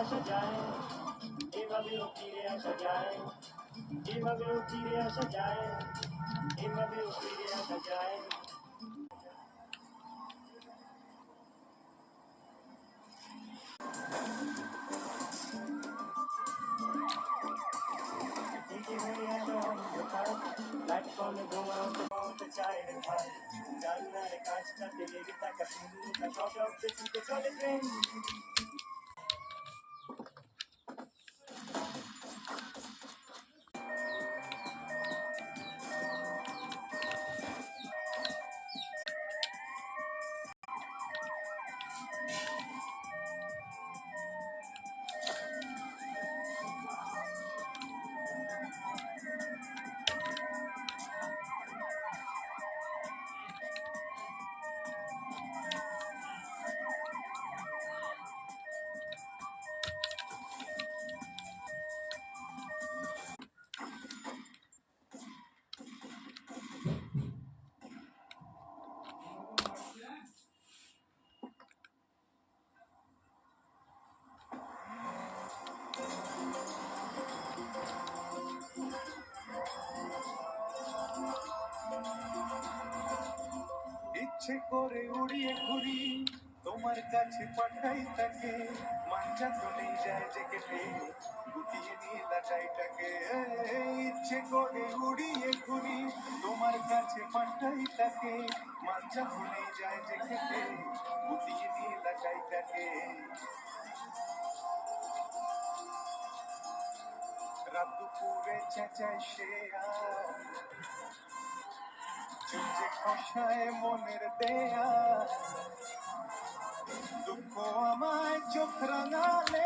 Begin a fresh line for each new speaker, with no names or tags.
আসা যায়, এভাবেও ফিরে আসা যায়, এভাবেও ফিরে আসা যায়, এভাবেও ফিরে আসা যায়। প্ল্যাটফর্মে ঘুমাতে চায় রে ভাই, জানলার কাজটাতে লেগে থাকা শুরুটা সশব্দে ছুটে চলে ট্রেন।
ইচ্ছে করে উড়িয়ে ঘুরি, তোমার কাছে পাঠাই তাকে, মাঞ্জা চলেই যায় যে কেটে, গুটিয়ে নিয়ে লাটাইটাকে। ইচ্ছে করে উড়িয়ে ঘুরি, তোমার কাছে পাঠাই তাকে, মাঞ্জা চলেই যায় যে কেটে, গুটিয়ে নিয়ে লাটাইটাকে। রাত দুপুরে চেঁচায় সে আর চুচে খসায় মনের দেয়া, দুঃখ আমায় চোখ রাঙালে